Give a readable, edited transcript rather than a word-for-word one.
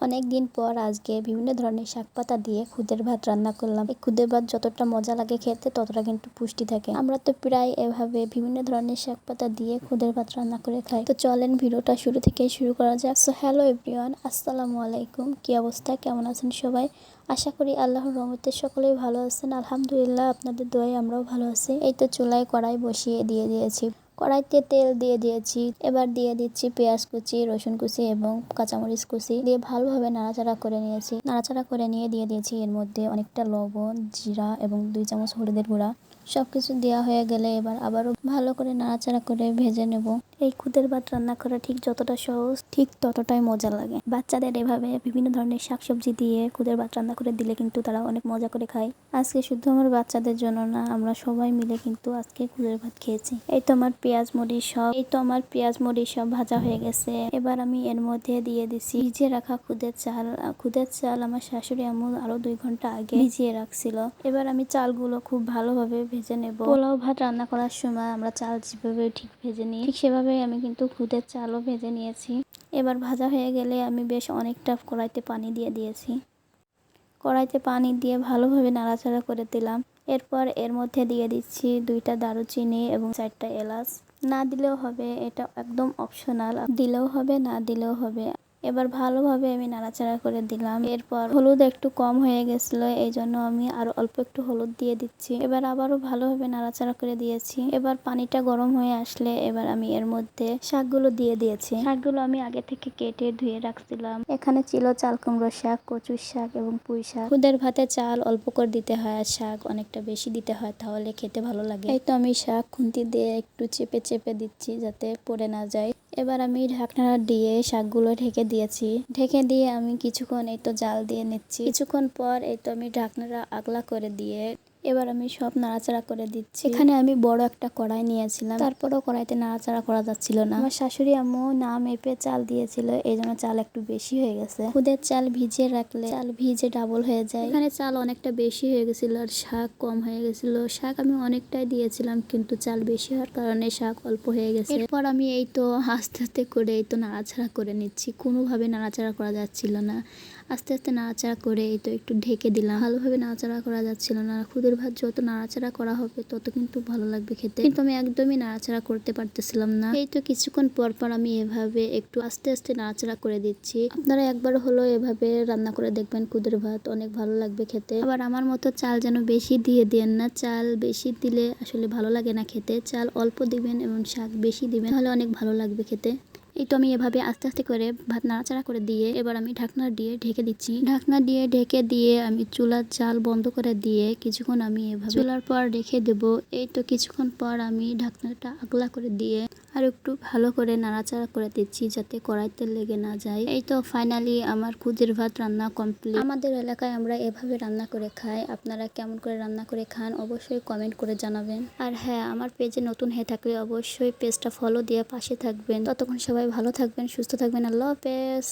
অনেক দিন পর আজকে বিভিন্ন ধরনের শাক পাতা দিয়ে খুদের ভাত রান্না করলাম। এই খুদের ভাত যতটা মজা লাগে খেতে ততটা কিন্তু পুষ্টি থাকে। আমরা তো প্রায় এভাবে বিভিন্ন ধরনের শাক পাতা দিয়ে খুদের ভাত রান্না করে খাই। তো চলেন ভিডিওটা শুরু থেকে শুরু করা যাক। সো হ্যালো এভরিওয়ান, আসসালামু আলাইকুম। কি অবস্থা, কেমন আছেন সবাই? আশা করি আল্লাহর রহমতে সকলেই ভালো আছেন। আলহামদুলিল্লাহ, আপনাদের দোয়ায় আমরাও ভালো আছি। এই তো চুলায় কড়াই বসিয়ে দিয়েছি। কড়াইতে তেল দিয়ে দিয়েছি। এবার দিয়ে দিচ্ছি পেঁয়াজ কুচি, রসুন কুচি এবং কাঁচামরিচ কুচি দিয়ে ভালোভাবে নাড়াচাড়া করে নিয়েছি। নাড়াচাড়া করে নিয়ে দিয়ে দিয়েছি এর মধ্যে অনেকটা লবণ, জিরা এবং 2 চামচ হলুদের গুঁড়া। সবকিছু দেওয়া হয়ে গেলে এবার আবারও ভালো করে নাড়াচাড়া করে ভেজে নেব। এই খুদের ভাত রান্না করা ঠিক যতটা সহজ ঠিক ততটাই মজা লাগে। বাচ্চাদের এভাবে বিভিন্ন ধরনের শাকসবজি দিয়ে খুদের ভাত রান্না করে দিলে কিন্তু তারা অনেক মজা করে খায়। আজকে শুধু আমার বাচ্চাদের জন্য না, আমরা সবাই মিলে কিন্তু আজকে খুদের ভাত খেয়েছি। এই তো আমার পেঁয়াজ মরিচ সব ভাজা হয়ে গেছে। এবার আমি এর মধ্যে দিয়ে দিছি ভিজিয়ে রাখা খুদের চাল। খুদের চাল আমার শাশুড়ি আম্মু আরো 2 ঘন্টা আগে ভিজিয়ে রাখছিল। এবার আমি চালগুলো খুব ভালোভাবে ভেজে নেব। পোলাও ভাত রান্না করার সময় আমরা চাল যেভাবে ঠিক ভেজে নিই, ঠিক সেভাবে আমি কিন্তু খুদের চালও ভেজে নিয়েছি। এবার ভাজা হয়ে গেলে আমি বেশ অনেকটা কড়াইতে পানি দিয়ে দিয়েছি। কড়াইতে পানি দিয়ে ভালোভাবে নাড়াচাড়া করে দিলাম। এরপর এর মধ্যে দিয়ে দিচ্ছি 2টা দারুচিনি এবং 4টা এলাচ। না দিলেও হবে, এটা একদম অপশনাল, দিলেও হবে না দিলেও হবে। এবার ভালোভাবে আমি নাড়াচাড়া করে দিলাম। এরপর হলুদ একটু কম হয়ে গেছিল, এই জন্য আমি আরো অল্প একটু হলুদ দিয়ে দিচ্ছি। এবার আবারও ভালোভাবে নাড়াচাড়া করে দিয়েছি। এবার পানিটা গরম হয়ে আসলে এবার আমি এর মধ্যে শাকগুলো দিয়ে দিয়েছি। শাকগুলো আমি আগে থেকে কেটে ধুয়ে রাখছিলাম। এখানে ছিল চাল কুমড়ো শাক, কচুর শাক এবং পুঁই শাক। খুদের ভাতে চাল অল্প করে দিতে হয় আর শাক অনেকটা বেশি দিতে হয়, তাহলে খেতে ভালো লাগে। এই তো আমি শাক খুন্তি দিয়ে একটু চেপে চেপে দিচ্ছি যাতে পড়ে না যায়। এবার আমি ঢাকনা দিয়ে শাকগুলো ঢেকে দিয়েছি। ঢেকে দিয়ে আমি কিছুক্ষণ এই তো জাল দিয়ে নিচ্ছি। কিছুক্ষণ পর এই তো আমি ঢাকনাটা আগলা করে দিয়ে এবার আমি সব নাড়াচাড়া করে দিচ্ছি। এখানে আমি বড় একটা কড়াই নিয়েছিলাম, তারপরও কড়াইতে নাড়াচাড়া করা যাচ্ছিল না। আমার শাশুড়ি আম্মু না মেপে চাল দিয়েছিল, এই জন্য চাল একটু বেশি হয়ে গেছে। খুদের চাল ভিজিয়ে রাখলে চাল ভিজে ডাবল হয়ে যায়। এখানে চাল অনেকটা বেশি হয়ে গেছিল আর শাক কম হয়ে গেছিল। শাক আমি অনেকটাই দিয়েছিলাম, কিন্তু চাল বেশি হওয়ার কারণে শাক অল্প হয়ে গেছে। এরপর আমি এই তো আস্তে আস্তে করে এই তো নাড়াচাড়া করে নিচ্ছি। কোনোভাবে নাড়াচাড়া করা যাচ্ছিল না। আস্তে আস্তে নাড়াচাড়া করে এই তো একটু ঢেকে দিলাম। ভালোভাবে নাড়াচাড়া করা যাচ্ছিল না। খুদের ভাত যত নাড়াচাড়া করা হবে তত কিন্তু ভালো লাগবে খেতে, কিন্তু আমি একদমই নাড়াচাড়া করতে পারতেছিলাম না। এই তো কিছুক্ষণ পর পর আমি এভাবে একটু আস্তে আস্তে নাড়াচাড়া করে দিচ্ছি। আপনারা একবার হলো এভাবে রান্না করে দেখবেন, খুদের ভাত অনেক ভালো লাগবে খেতে। আবার আমার মতো চাল যেন বেশি দিয়ে দেন না, চাল বেশি দিলে আসলে ভালো লাগে না খেতে। চাল অল্প দিবেন এবং শাক বেশি দিবেন, তাহলে অনেক ভালো লাগবে খেতে। এই তো আমি এভাবে আস্তে আস্তে করে ভাত নাড়াচাড়া করে দিয়ে এবার আমি ঢাকনা দিয়ে ঢেকে দিচ্ছি। ঢাকনা দিয়ে ঢেকে দিয়ে আমি চুলার জাল বন্ধ করে দিয়ে কিছুক্ষণ আমি এভাবে চুলার পর রেখে দেব। এই তো কিছুক্ষণ পর আমি ঢাকনাটা আগলা করে দিয়ে আর একটু ভালো করে নাড়াচাড়া করে দিচ্ছি যাতে কড়াইতে লেগে না যায়। এই তো ফাইনালি আমার খুদের ভাত রান্না কমপ্লিট। আমাদের এলাকায় আমরা এভাবে রান্না করে খাই। আপনারা কেমন করে রান্না করে খান অবশ্যই কমেন্ট করে জানাবেন। আর হ্যাঁ, আমার পেজে নতুন হয়ে থাকলে অবশ্যই পেজটা ফলো দিয়ে পাশে থাকবেন। ততক্ষণ সবাই ভালো থাকবেন, সুস্থ থাকবেন। আল্লাহ হাফেজ।